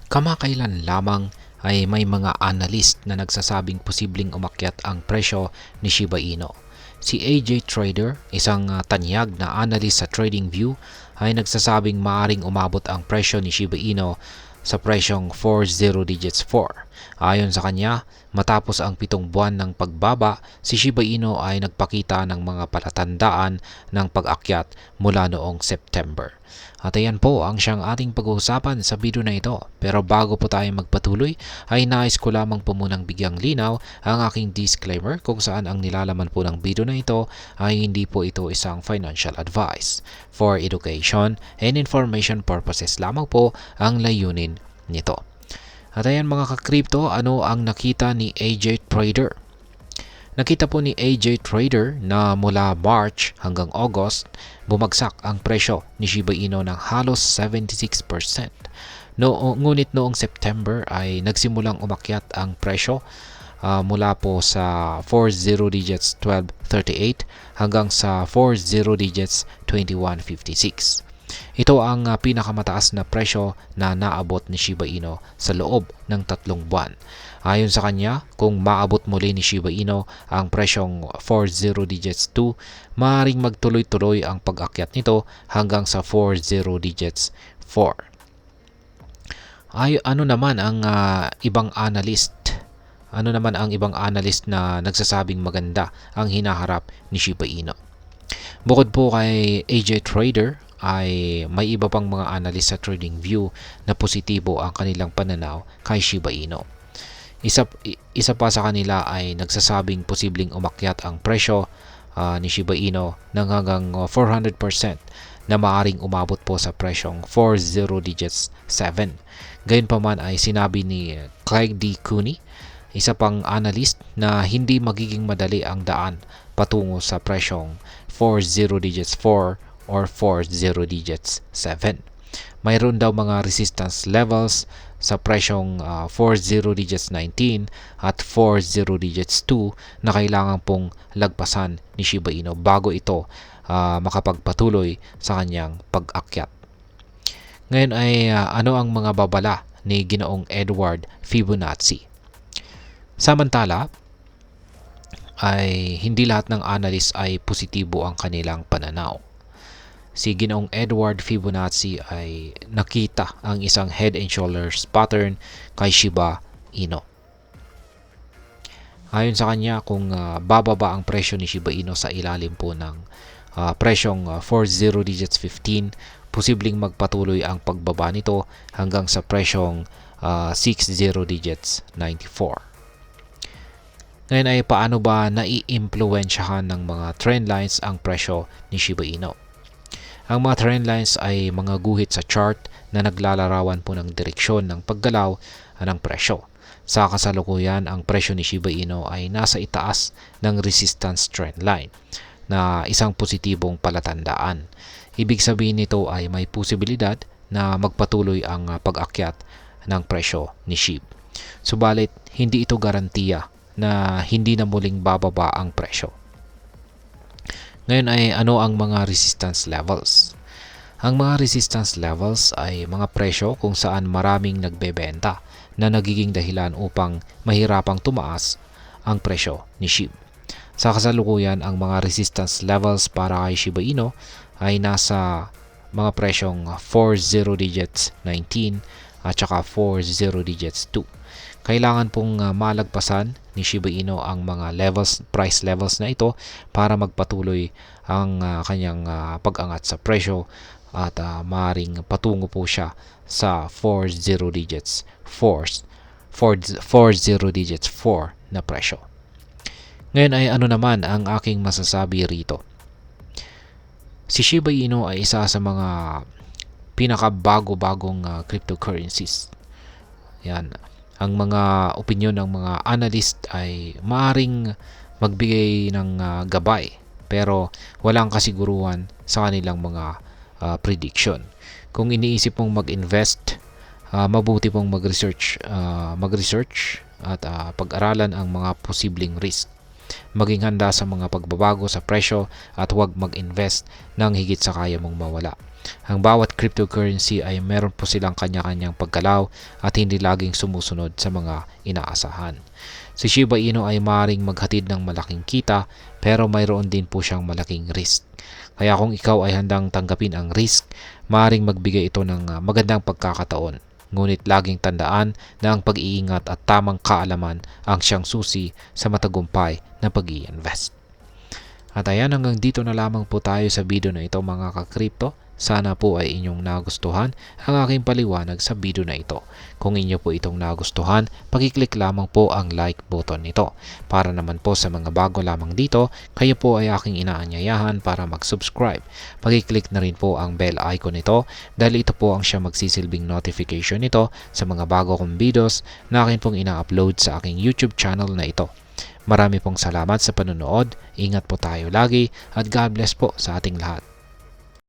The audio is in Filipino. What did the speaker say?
Kamakailan lamang ay may mga analyst na nagsasabing posibleng umakyat ang presyo ni Shiba Inu. Si AJ Trader, isang tanyag na analyst sa TradingView, ay nagsasabing maaring umabot ang presyo ni Shiba Inu sa presyong 40 digits 4. Ayon sa kanya, matapos ang 7 buwan ng pagbaba, si Shiba Inu ay nagpakita ng mga palatandaan ng pag-akyat mula noong September. At ayan po ang siyang ating pag-uusapan sa video na ito. Pero bago po tayo magpatuloy, ay nais ko lamang po munang bigyang linaw ang aking disclaimer kung saan ang nilalaman po ng video na ito ay hindi po ito isang financial advice. For education and information purposes lamang po ang layunin nito. At ayan mga ka-crypto, ano ang nakita ni AJ Trader? Nakita po ni AJ Trader na mula March hanggang August, bumagsak ang presyo ni Shiba Inu ng halos 76%. Ngunit noong September ay nagsimulang umakyat ang presyo mula po sa 40 digits 1238 hanggang sa 40 digits 2156. Ito ang pinakamataas na presyo na naabot ni Shiba Inu sa loob ng 3 buwan. Ayon sa kanya, kung maabot muli ni Shiba Inu ang presyong 40 digits 2, maaaring magtuloy-tuloy ang pag-akyat nito hanggang sa 40 digits 4. Ano naman ang ibang analyst? Ano naman ang ibang analyst na nagsasabing maganda ang hinaharap ni Shiba Inu? Bukod po kay AJ Trader, ay may iba pang mga analyst sa TradingView na positibo ang kanilang pananaw kay Shiba Inu. Isa pa sa kanila ay nagsasabing posibleng umakyat ang presyo ni Shiba Inu ng hanggang 400% na maaring umabot po sa presyong 40 digits 7. Gayunpaman ay sinabi ni Craig D. Cooney, isa pang analyst, na hindi magiging madali ang daan patungo sa presyong 40 digits 4 or 40 digits 7. Mayroon daw mga resistance levels sa presyong 40 digits 19 at 40 digits 2 na kailangan pong lagpasan ni Shiba Inu bago ito makapagpatuloy sa kanyang pag-akyat. Ngayon ay ano ang mga babala ni Ginoong Edward Fibonacci? Samantala, ay hindi lahat ng analyst ay positibo ang kanilang pananaw. Si Ginoong Edward Fibonacci ay nakita ang isang head and shoulders pattern kay Shiba Inu. Ayon sa kanya, kung bababa ang presyo ni Shiba Inu sa ilalim po ng presyong 40 digits 15, posibleng magpatuloy ang pagbaba nito hanggang sa presyong 60 digits 94. Ngayon ay paano ba nai-impluwensyahan ng mga trend lines ang presyo ni Shiba Inu? Ang mga trend lines ay mga guhit sa chart na naglalarawan po ng direksyon ng paggalaw ng presyo. Sa kasalukuyan, ang presyo ni Shiba Inu ay nasa itaas ng resistance trend line na isang positibong palatandaan. Ibig sabihin nito ay may posibilidad na magpatuloy ang pag-akyat ng presyo ni SHIB. Subalit, hindi ito garantiya na hindi na muling bababa ang presyo. Ngayon ay ano ang mga resistance levels? Ang mga resistance levels ay mga presyo kung saan maraming nagbebenta na nagiging dahilan upang mahirapang tumaas ang presyo ni SHIB. Sa kasalukuyan, ang mga resistance levels para kay Shiba Inu ay nasa mga presyong 40 digits 19 at saka 40 digits 2. Kailangan pong malagpasan ni Shiba Inu ang mga price levels na ito para magpatuloy ang kanyang pag-angat sa presyo at maaaring patungo po siya sa 40 digits 4 na presyo. Ngayon ay ano naman ang aking masasabi rito? Si Shiba Inu ay isa sa mga pinakabago-bagong cryptocurrencies. Yan. Ang mga opinyon ng mga analyst ay maaring magbigay ng gabay pero walang kasiguruhan sa kanilang mga prediction. Kung iniisip mong mag-invest, mabuti pong mag-research at pag-aralan ang mga posibleng risk. Maging handa sa mga pagbabago sa presyo at huwag mag-invest ng higit sa kaya mong mawala. Ang bawat cryptocurrency ay meron po silang kanya-kanyang pagkalaw at hindi laging sumusunod sa mga inaasahan. Si Shiba Inu ay maaaring maghatid ng malaking kita pero mayroon din po siyang malaking risk. Kaya kung ikaw ay handang tanggapin ang risk, maaaring magbigay ito ng magandang pagkakataon. Ngunit laging tandaan na ang pag-iingat at tamang kaalaman ang siyang susi sa matagumpay na pag-i-invest. At ayan, hanggang dito na lamang po tayo sa video na ito mga ka-crypto. Sana po ay inyong nagustuhan ang aking paliwanag sa video na ito. Kung inyo po itong nagustuhan, pakiclick lamang po ang like button nito. Para naman po sa mga bago lamang dito, kayo po ay aking inaanyayahan para mag-subscribe. Pakiclick na rin po ang bell icon nito dahil ito po ang siya magsisilbing notification nito sa mga bago kong videos na akin pong ina-upload sa aking YouTube channel na ito. Marami pong salamat sa panonood, ingat po tayo lagi at God bless po sa ating lahat.